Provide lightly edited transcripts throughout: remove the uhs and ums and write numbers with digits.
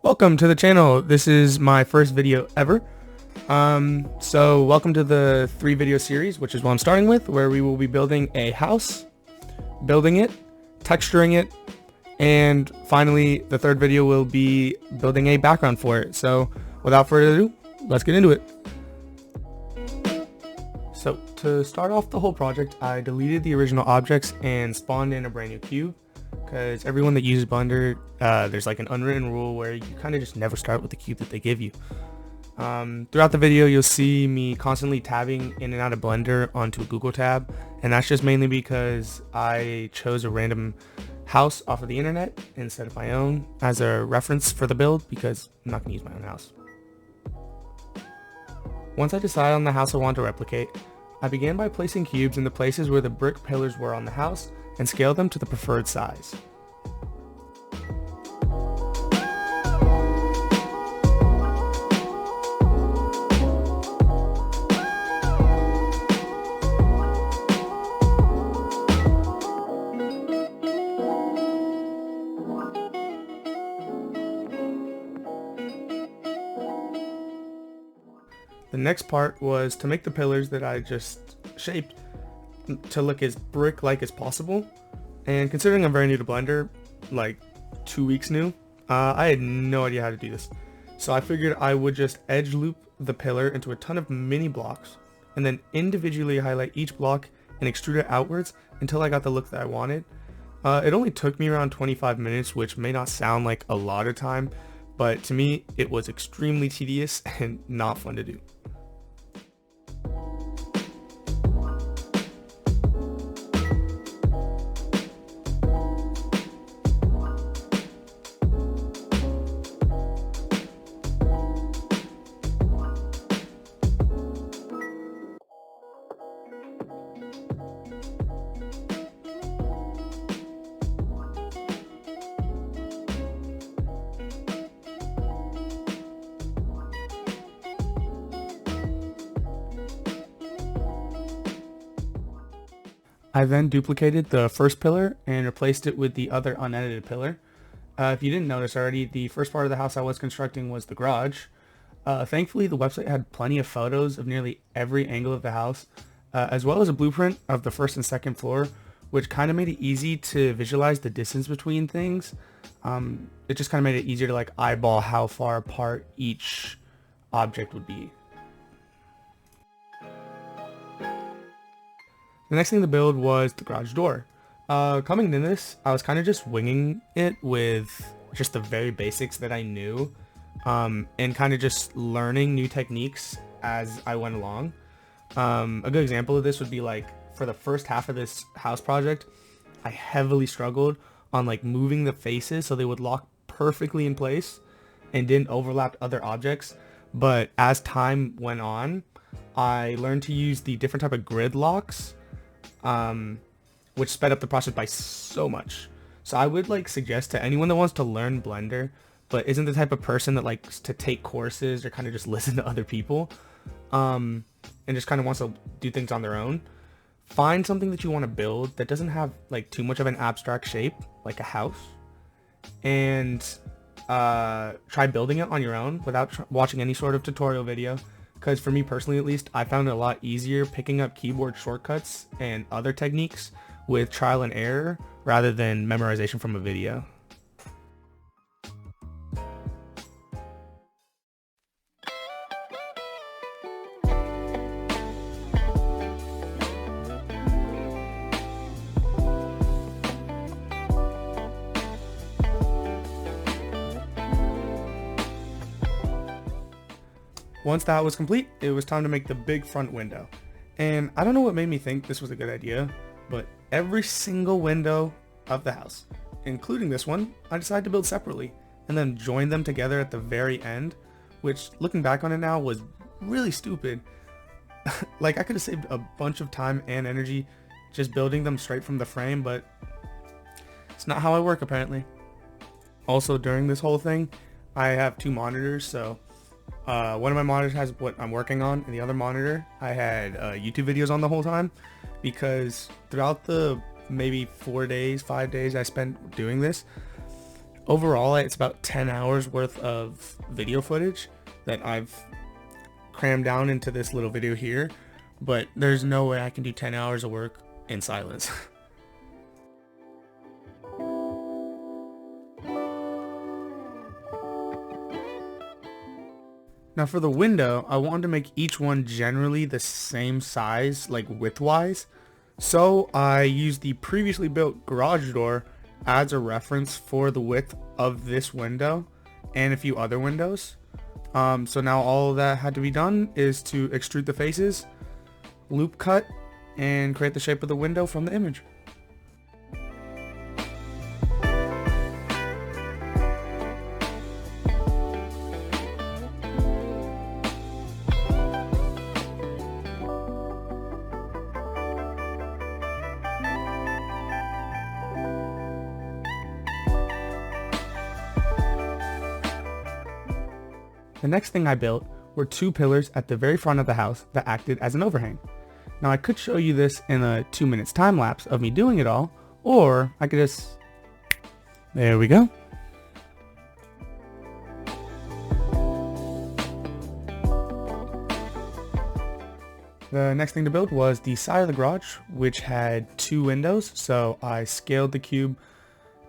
Welcome to the channel. This is my first video ever. So welcome to the 3 video series, which is what I'm starting with, where we will be building a house, building it, texturing it, and finally the third video will be building a background for it. So without further ado, let's get into it. So to start off the whole project, I deleted the original objects and spawned in a brand new cube. Because everyone that uses Blender, there's like an unwritten rule where you kind of just never start with the cube that they give you. Throughout the video, you'll see me constantly tabbing in and out of Blender onto a Google tab, and that's just mainly because I chose a random house off of the internet instead of my own as a reference for the build, because I'm not going to use my own house. Once I decide on the house I want to replicate, I began by placing cubes in the places where the brick pillars were on the house and scale them to the preferred size. The next part was to make the pillars that I just shaped to look as brick-like as possible, and considering I'm very new to Blender, like 2 weeks new, I had no idea how to do this. So I figured I would just edge loop the pillar into a ton of mini blocks, and then individually highlight each block and extrude it outwards until I got the look that I wanted. It only took me around 25 minutes, which may not sound like a lot of time, but to me it was extremely tedious and not fun to do. I then duplicated the first pillar and replaced it with the other unedited pillar. If you didn't notice already, the first part of the house I was constructing was the garage. Thankfully, the website had plenty of photos of nearly every angle of the house, as well as a blueprint of the first and second floor, which kind of made it easy to visualize the distance between things. It just kind of made it easier to like eyeball how far apart each object would be. The next thing to build was the garage door. Coming into this, I was kind of just winging it with just the very basics that I knew, and kind of just learning new techniques as I went along. A good example of this would be like, for the first half of this house project, I heavily struggled on like moving the faces so they would lock perfectly in place and didn't overlap other objects. But as time went on, I learned to use the different type of grid locks, which sped up the process by so much. So I would like suggest to anyone that wants to learn Blender but isn't the type of person that likes to take courses or kind of just listen to other people, and just kind of wants to do things on their own, find something that you want to build that doesn't have like too much of an abstract shape, like a house, and try building it on your own without watching any sort of tutorial video. Because for me personally, at least, I found it a lot easier picking up keyboard shortcuts and other techniques with trial and error rather than memorization from a video. Once that was complete, it was time to make the big front window. And I don't know what made me think this was a good idea, but every single window of the house, including this one, I decided to build separately and then join them together at the very end, which, looking back on it now, was really stupid. Like, I could have saved a bunch of time and energy just building them straight from the frame, but it's not how I work apparently. Also, during this whole thing, I have 2 monitors, so one of my monitors has what I'm working on, and the other monitor I had YouTube videos on the whole time, because throughout the maybe 4 days, 5 days I spent doing this, Overall, it's about 10 hours worth of video footage that I've crammed down into this little video here, but there's no way I can do 10 hours of work in silence. Now for the window, I wanted to make each one generally the same size, like width-wise. So I used the previously built garage door as a reference for the width of this window and a few other windows. So now all that had to be done is to extrude the faces, loop cut, and create the shape of the window from the image. The next thing I built were two pillars at the very front of the house that acted as an overhang. Now I could show you this in a 2 minutes time lapse of me doing it all, or I could just... There we go. The next thing to build was the side of the garage, which had two windows, so I scaled the cube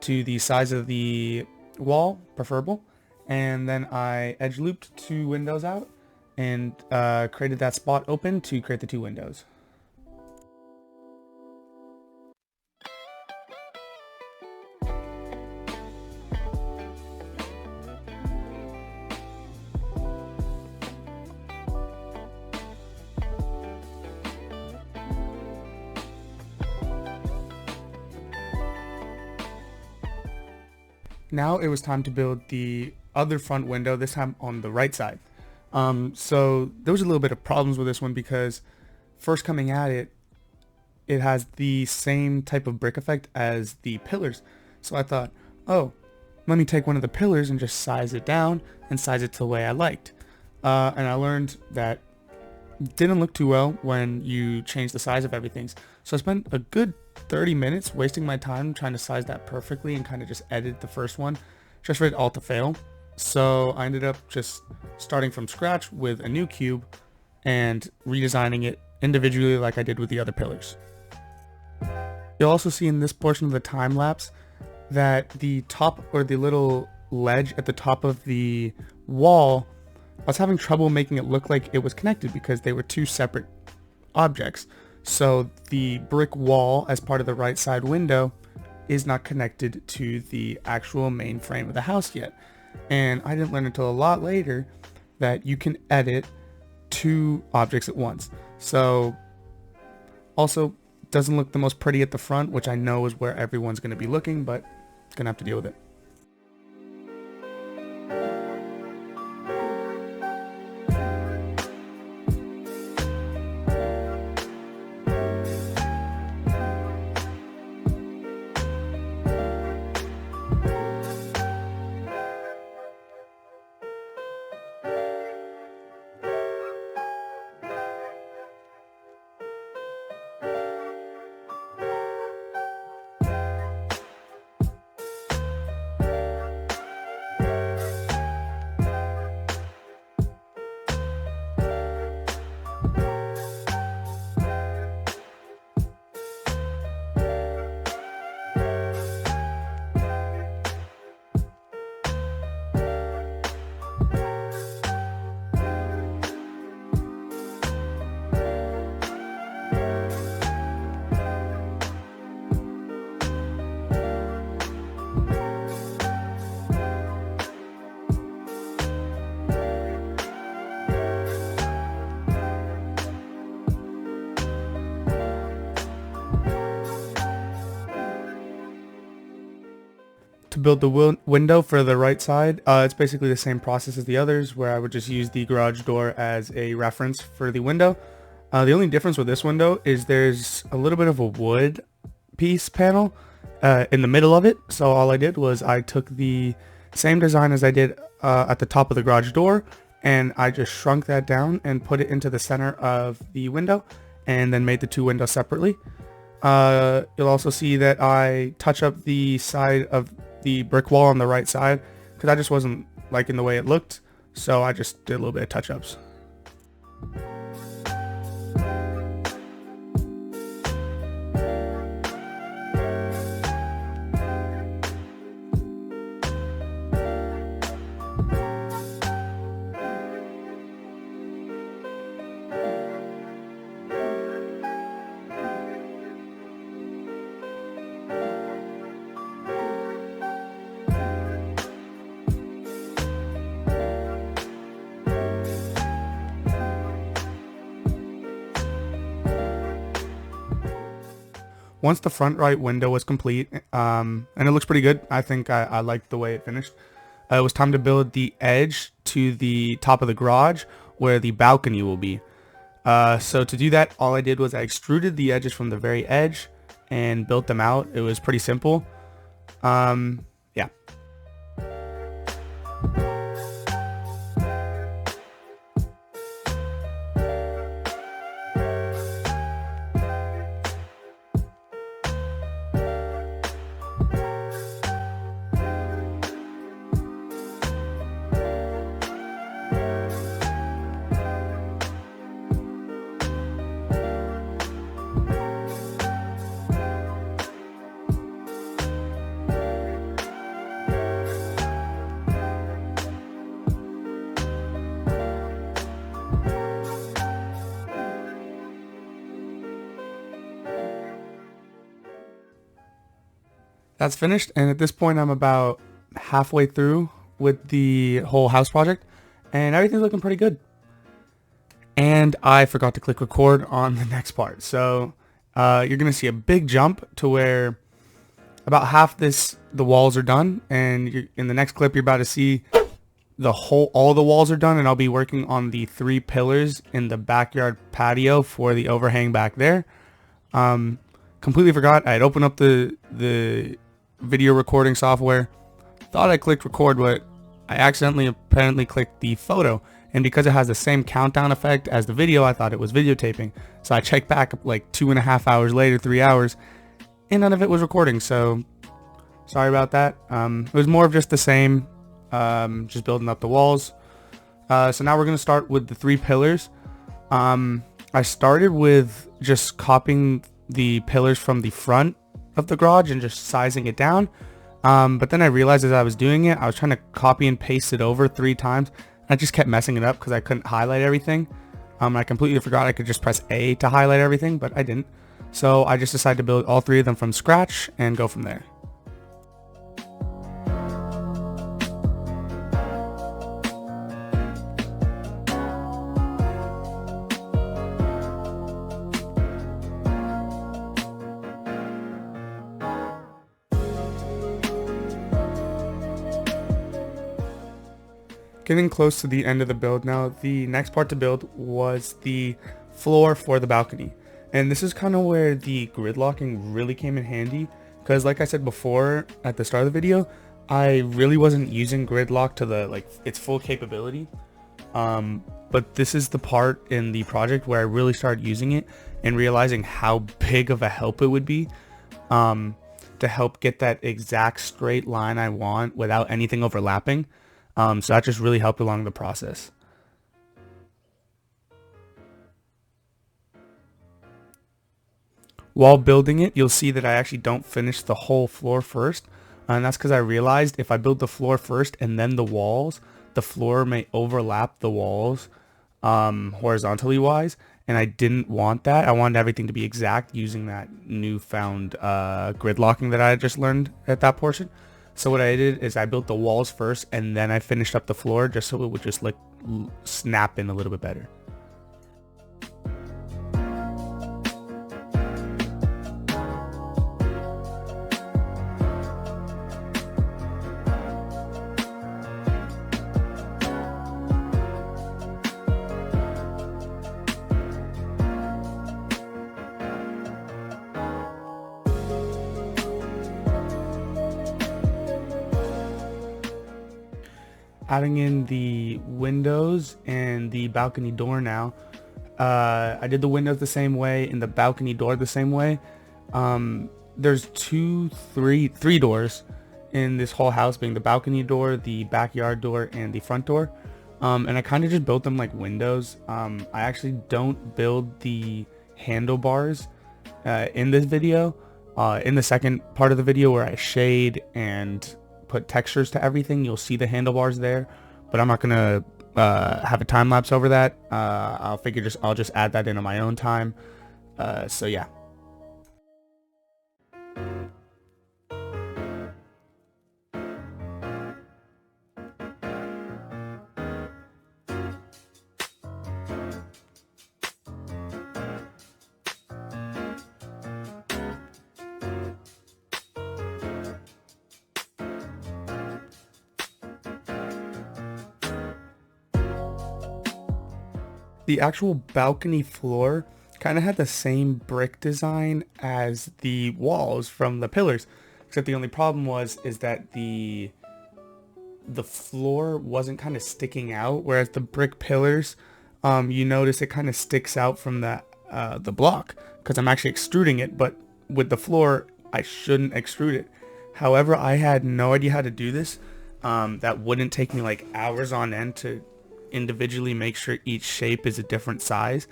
to the size of the wall, preferable, and then I edge looped two windows out and created that spot open to create the two windows. Now it was time to build the other front window, this time on the right side. So there was a little bit of problems with this one because first coming at it, it has the same type of brick effect as the pillars. So I thought, oh, let me take one of the pillars and just size it down and size it to the way I liked. And I learned that it didn't look too well when you change the size of everything. So I spent a good 30 minutes wasting my time trying to size that perfectly and kind of just edit the first one just for it all to fail. So I ended up just starting from scratch with a new cube and redesigning it individually like I did with the other pillars. You'll also see in this portion of the time lapse that the top, or the little ledge at the top of the wall, I was having trouble making it look like it was connected because they were two separate objects. So the brick wall as part of the right side window is not connected to the actual main frame of the house yet. And I didn't learn until a lot later that you can edit two objects at once. So also doesn't look the most pretty at the front, which I know is where everyone's going to be looking, but gonna have to deal with it. To build the window for the right side, it's basically the same process as the others, where I would just use the garage door as a reference for the window. The only difference with this window is there's a little bit of a wood piece panel in the middle of it. So all I did was I took the same design as I did at the top of the garage door, and I just shrunk that down and put it into the center of the window, and then made the two windows separately. You'll also see that I touch up the side of the brick wall on the right side because I just wasn't liking the way it looked. So I just did a little bit of touch-ups. Once the front right window was complete, and it looks pretty good, I think I liked the way it finished. It was time to build the edge to the top of the garage where the balcony will be. So to do that, all I did was I extruded the edges from the very edge and built them out. It was pretty simple. Yeah. That's finished, and at this point I'm about halfway through with the whole house project, and everything's looking pretty good. And I forgot to click record on the next part, so you're gonna see a big jump to where about half the walls are done, and in the next clip you're about to see all the walls are done, and I'll be working on the 3 pillars in the backyard patio for the overhang back there. Completely forgot. I had opened up the video recording software, thought I clicked record, but I accidentally apparently clicked the photo, and because it has the same countdown effect as the video, I thought it was videotaping. So I checked back like 2.5 hours later, 3 hours, and none of it was recording, so sorry about that. It was more of just the same, just building up the walls. So now we're going to start with the 3 pillars. I started with just copying the pillars from the front of the garage and just sizing it down, but then I realized as I was doing it, I was trying to copy and paste it over 3 times. I just kept messing it up because I couldn't highlight everything. I completely forgot I could just press A to highlight everything, but I didn't. So I just decided to build all 3 of them from scratch and go from there. Getting close to the end of the build now. The next part to build was the floor for the balcony. And this is kind of where the grid locking really came in handy, because like I said before at the start of the video, I really wasn't using grid lock to its full capability. But this is the part in the project where I really started using it and realizing how big of a help it would be to help get that exact straight line I want without anything overlapping. So that just really helped along the process. While building it, you'll see that I actually don't finish the whole floor first. And that's because I realized if I build the floor first and then the walls, the floor may overlap the walls horizontally wise. And I didn't want that. I wanted everything to be exact using that newfound grid locking that I had just learned at that portion. So what I did is I built the walls first and then I finished up the floor just so it would just snap in a little bit better. Adding in the windows and the balcony door now. I did the windows the same way and the balcony door the same way. There's three doors, in this whole house being the balcony door, the backyard door, and the front door. And I kind of just built them like windows. I actually don't build the handlebars in this video. In the second part of the video where I shade and put textures to everything, you'll see the handlebars there, but I'm not gonna have a time lapse over that. I'll just add that in on my own time. So yeah. The actual balcony floor kind of had the same brick design as the walls from the pillars, except the only problem is that the floor wasn't kind of sticking out, whereas the brick pillars, you notice it kind of sticks out from the block because I'm actually extruding it, but with the floor I shouldn't extrude it. However, I had no idea how to do this. That wouldn't take me like hours on end to individually make sure each shape is a different size.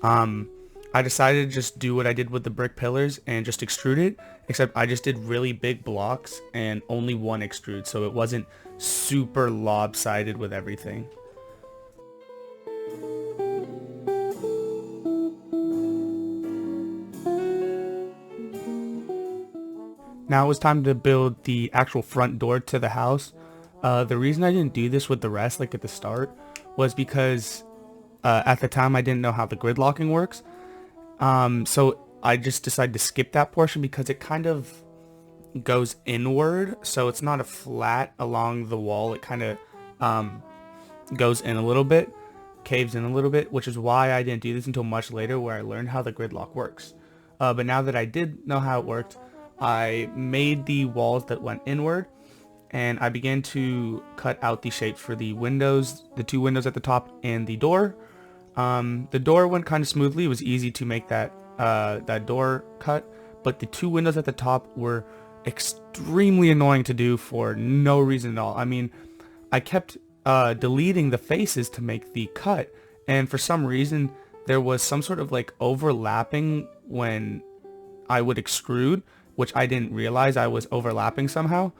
I decided to just do what I did with the brick pillars and just extrude it, except I just did really big blocks and only one extrude, so it wasn't super lopsided with everything. Now it was time to build the actual front door to the house. The reason I didn't do this with the rest, like at the start, was because at the time I didn't know how the grid locking works. So I just decided to skip that portion because it kind of goes inward, so it's not a flat along the wall. It kind of goes in a little bit, caves in a little bit, which is why I didn't do this until much later where I learned how the grid lock works. But now that I did know how it worked, I made the walls that went inward, and I began to cut out the shapes for the windows, the two windows at the top, and the door. The door went kind of smoothly. It was easy to make that door cut, but the two windows at the top were extremely annoying to do for no reason at all. I mean, I kept deleting the faces to make the cut, and for some reason there was some sort of like overlapping when I would extrude, which I didn't realize I was overlapping somehow,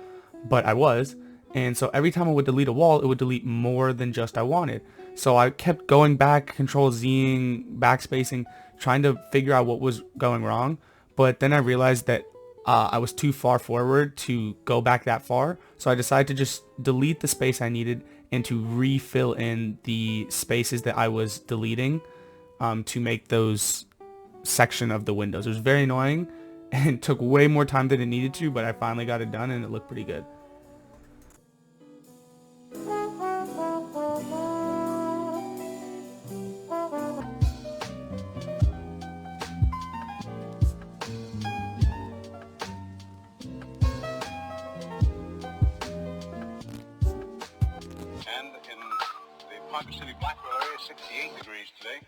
but I was. And so every time I would delete a wall, it would delete more than just I wanted. So I kept going back, Control Zing, backspacing, trying to figure out what was going wrong. But then I realized that I was too far forward to go back that far. So I decided to just delete the space I needed and to refill in the spaces that I was deleting to make those section of the windows. It was very annoying and took way more time than it needed to, but I finally got it done and it looked pretty good. And in the Ponca City Blackwell area, 68 degrees today.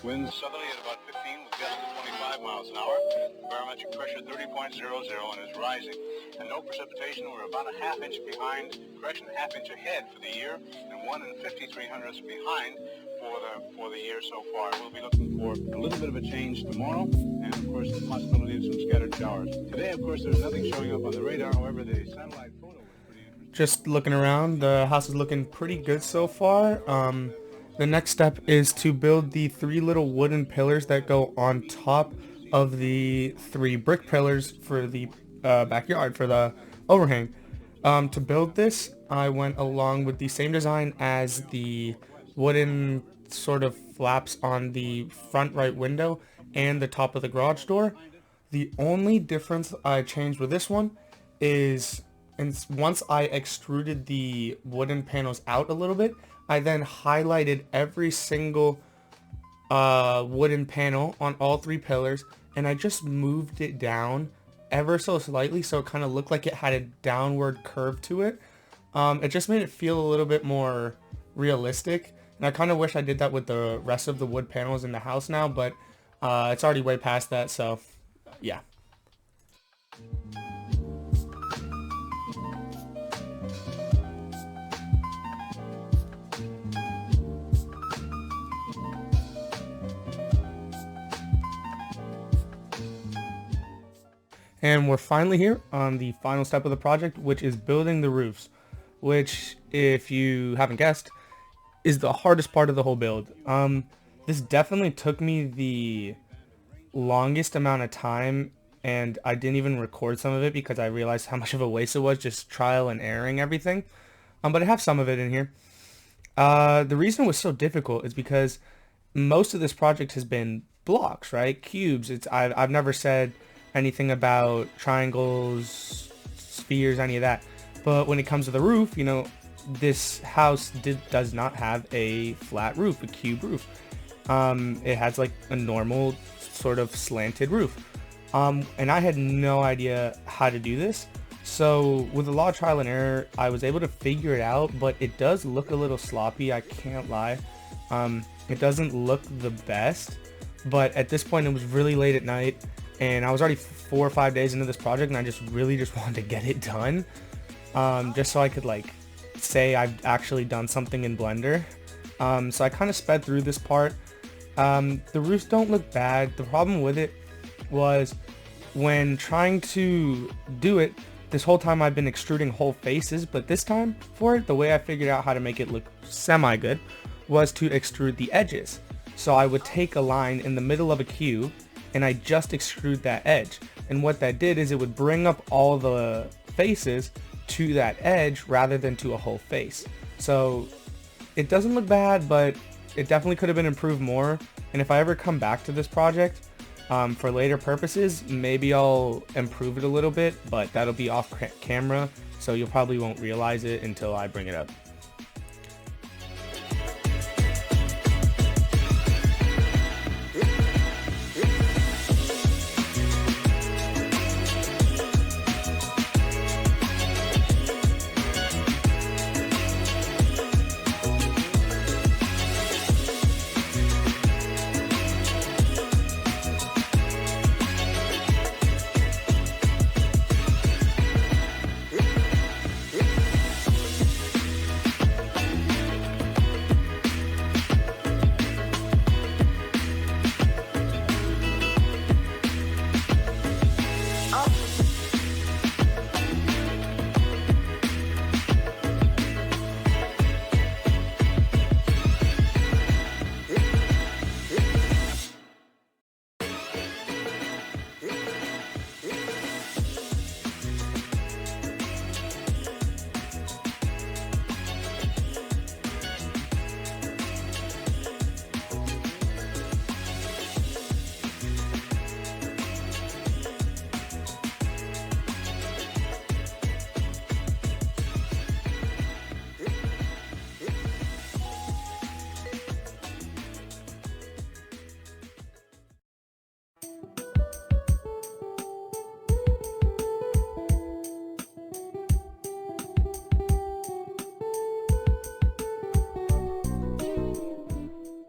Winds southerly at about 15 with gusts of 25 miles an hour. Barometric pressure 30.00 and is rising. And no precipitation. We're about a half inch behind, correction, a half inch ahead for the year, and 1 53/100ths behind for the year so far. We'll be looking for a little bit of a change tomorrow, and of course the possibility of some scattered showers. Today, of course, there's nothing showing up on the radar. However, the satellite photo was pretty interesting. Just looking around, the house is looking pretty good so far. The next step is to build the 3 little wooden pillars that go on top of the 3 brick pillars for the backyard, for the overhang. To build this, I went along with the same design as the wooden sort of flaps on the front right window and the top of the garage door. The only difference I changed with this one is, and once I extruded the wooden panels out a little bit, I then highlighted every single wooden panel on all 3 pillars, and I just moved it down ever so slightly so it kind of looked like it had a downward curve to it. It just made it feel a little bit more realistic, and I kind of wish I did that with the rest of the wood panels in the house now, but it's already way past that, so yeah. And we're finally here on the final step of the project, which is building the roofs, which, if you haven't guessed, is the hardest part of the whole build. This definitely took me the longest amount of time, and I didn't even record some of it because I realized how much of a waste it was just trial and erroring everything. But I have some of it in here. The reason it was so difficult is because most of this project has been blocks, right? Cubes. I've never said anything about triangles, spheres, any of that. But when it comes to the roof, you know, this house does not have a flat roof, a cube roof. It has like a normal sort of slanted roof. And I had no idea how to do this. So with a lot of trial and error, I was able to figure it out, but it does look a little sloppy, I can't lie. It doesn't look the best, but at this point it was really late at night, and I was already 4 or 5 days into this project, and I just wanted to get it done, just so I could like say I've actually done something in Blender. So I kind of sped through this part. The roofs don't look bad. The problem with it was when trying to do it, this whole time I've been extruding whole faces, but this time for it, the way I figured out how to make it look semi-good was to extrude the edges. So I would take a line in the middle of a cube, and I just extrude that edge. And what that did is it would bring up all the faces to that edge rather than to a whole face. So it doesn't look bad, but it definitely could have been improved more. And if I ever come back to this project for later purposes, maybe I'll improve it a little bit, but that'll be off camera, so you probably won't realize it until I bring it up.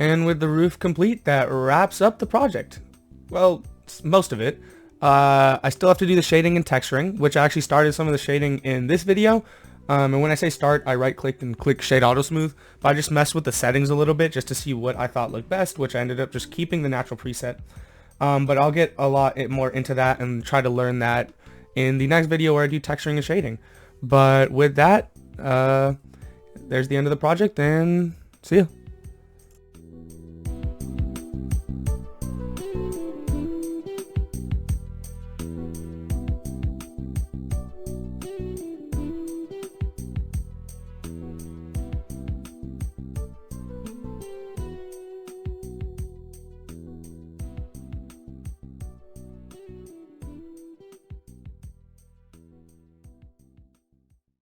And with the roof complete, that wraps up the project. Well, most of it. I still have to do the shading and texturing, which I actually started some of the shading in this video. And when I say start, I right click and click Shade Auto Smooth. But I just messed with the settings a little bit just to see what I thought looked best, which I ended up just keeping the natural preset. But I'll get a lot more into that and try to learn that in the next video where I do texturing and shading. But with that, there's the end of the project, and see ya.